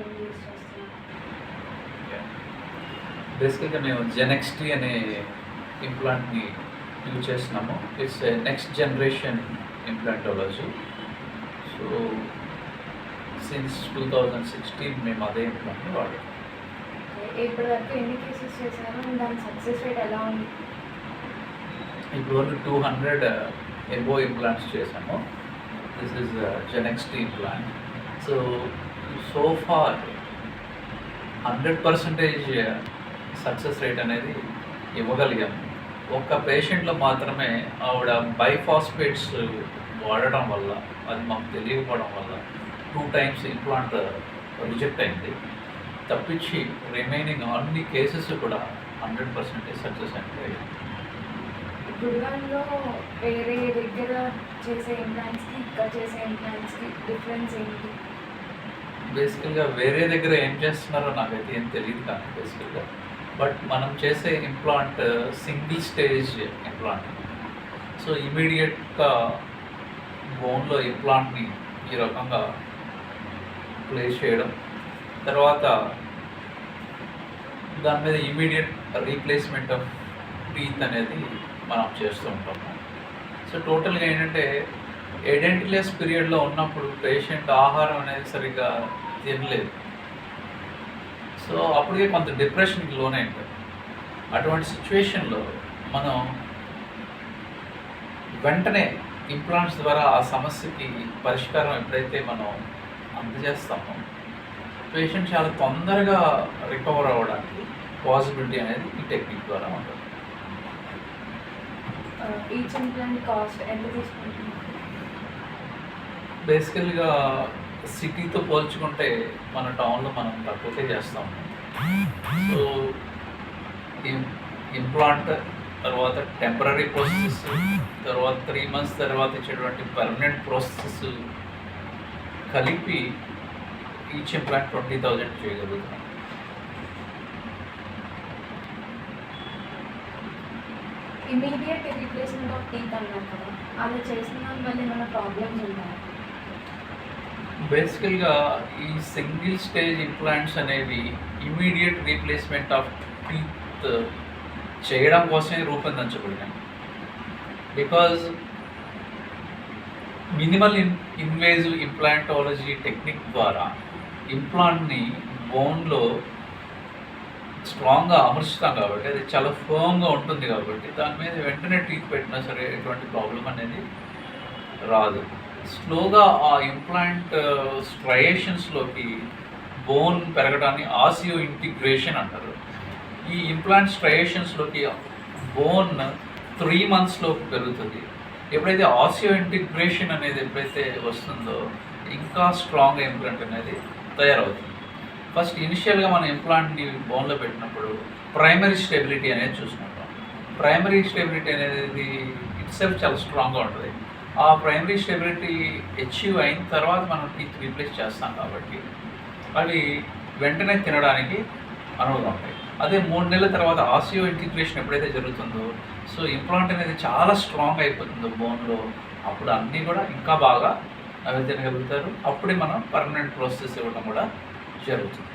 ఏం యూస్ చేస్తున్నారు? బేసికల్గా మేము జెనెక్స్టీ అనే ఇంప్లాంట్ని యూజ్ చేస్తున్నాము. It's next generation implantology. So since 2016 మేము అదే ఇంప్లాంట్ని వాడాము. ఇప్పటి వరకు ఎన్ని కేసెస్ చేశారు? దాని సక్సెస్ రేట్ ఎలా ఉంది? ఇప్పుడు వరకు 200 ఎబో ఇంప్లాంట్స్ చేశాము. దిస్ ఈజ్ జెనెక్స్టీ implant. So far 100% success rate అనేది ఇవ్వగలిగాము. ఒక్క పేషెంట్లో మాత్రమే ఆవిడ బైఫాస్ఫేట్స్ వాడడం వల్ల, అది మాకు తెలియకపోవడం వల్ల 2 times ఇంప్లాంట్ రిజెక్ట్ అయింది. తప్పించి రిమైనింగ్ అన్ని కేసెస్ కూడా 100% సక్సెస్ అయింది. గుడివాడలో వేరే దగ్గర చేసే ఇంప్లాంట్స్కి ఇక్కడ చేసే ఇంప్లాంట్స్కి డిఫరెన్స్ ఏంటి? బేసికల్గా వేరే దగ్గర ఏం చేస్తున్నారో నాకైతే ఏం తెలియదు కానీ బేసికల్గా, బట్ మనం చేసే implant single stage implant. So ఇమీడియట్గా బోన్లో ఇంప్లాంట్ని ఈ రకంగా ప్లేస్ చేయడం, తర్వాత దాని మీద ఇమీడియట్ రీప్లేస్మెంట్ ఆఫ్ టీత్ అనేది మనం చేస్తూ ఉంటాము. సో టోటల్గా ఏంటంటే ఎడెంటిలెస్ పీరియడ్లో ఉన్నప్పుడు పేషెంట్ ఆహారం అనేది సరిగ్గా తినలేదు. సో అప్పటికే కొంత డిప్రెషన్కి లోనైంటారు. అటువంటి సిచ్యువేషన్లో మనం వెంటనే ఇంప్లాంట్స్ ద్వారా ఆ సమస్యకి పరిష్కారం ఎప్పుడైతే మనం అందజేస్తామో పేషెంట్ చాలా తొందరగా రికవర్ అవ్వడానికి పాసిబిలిటీ అనేది ఈ టెక్నిక్ ద్వారా ఉంటుంది. ఈచ్ ఇంప్లాంట్ కాస్ట్ ఎంత తీసుకుంటున్నారు? బేసికల్గా సిటీతో పోల్చుకుంటే మన టౌన్లో మనం తక్కువకే చేస్తాము. సో ఇంప్లాంట్ తర్వాత టెంపరీ ప్రాసెస్, తర్వాత 3 months తర్వాత ఇచ్చేటువంటి పర్మనెంట్ ప్రాసెస్ కలిపి ఈచ్ ఇంప్లాంట్ 20,000 చేయగలుగుతున్నాం. ఇమీడియట్ రీప్లేస్మెంట్ ఆఫ్ టీత్ అన్నారు కదా, అలా చేసిన వల్ల ఏమైనా ప్రాబ్లమ్స్ ఉంటాయా? బేసికల్గా ఈ సింగిల్ స్టేజ్ ఇంప్లాంట్స్ అనేవి ఇమీడియట్ రీప్లేస్మెంట్ ఆఫ్ టీత్ చేయడం కోసమే రూపొందించబడినాయి. Because minimal invasive implantology technique ద్వారా ఇంప్లాంట్ని బోన్లో స్ట్రాంగ్గా అమర్చుతాం కాబట్టి అది చాలా ఫర్మ్గా ఉంటుంది కాబట్టి దాని మీద వెంటనే టీత్ పెట్టినా సరే ఎటువంటి ప్రాబ్లం అనేది రాదు. స్లోగా ఆ ఇంప్లాంట్ స్ట్రయేషన్స్లోకి బోన్ పెరగడాన్ని ఆసియో ఇంటిగ్రేషన్ అంటారు. ఈ ఇంప్లాంట్ స్ట్రయేషన్స్లోకి బోన్ 3 monthsలోకి పెరుగుతుంది. ఎప్పుడైతే ఆసియో ఇంటిగ్రేషన్ అనేది ఎప్పుడైతే వస్తుందో ఇంకా స్ట్రాంగ్ ఇంప్లాంట్ అనేది తయారవుతుంది. ఫస్ట్ ఇనిషియల్గా మనం ఇంప్లాంట్ని బోన్లో పెట్టినప్పుడు ప్రైమరీ స్టెబిలిటీ అనేది చూసుకుంటాం. ప్రైమరీ స్టెబిలిటీ అనేది ఇట్సెల్ఫ్ చాలా స్ట్రాంగ్గా ఉంటుంది. ఆ ప్రైమరీ స్టెబిలిటీ అచీవ్ అయిన తర్వాత మనం టీత్ రీప్లేస్ చేస్తాం కాబట్టి అవి వెంటనే తినడానికి అనువుగా ఉంటాయి. అదే 3 నెలల తర్వాత ఆసియో ఇంటిగ్రేషన్ ఎప్పుడైతే జరుగుతుందో సో ఇంప్లాంట్ అనేది చాలా స్ట్రాంగ్ అయిపోతుందో బోన్లో, అప్పుడు అన్నీ కూడా ఇంకా బాగా అవి తినగలుగుతారు. అప్పుడే మనం పర్మనెంట్ ప్రాసెస్ ఇవ్వడం కూడా జరుగుతుంది.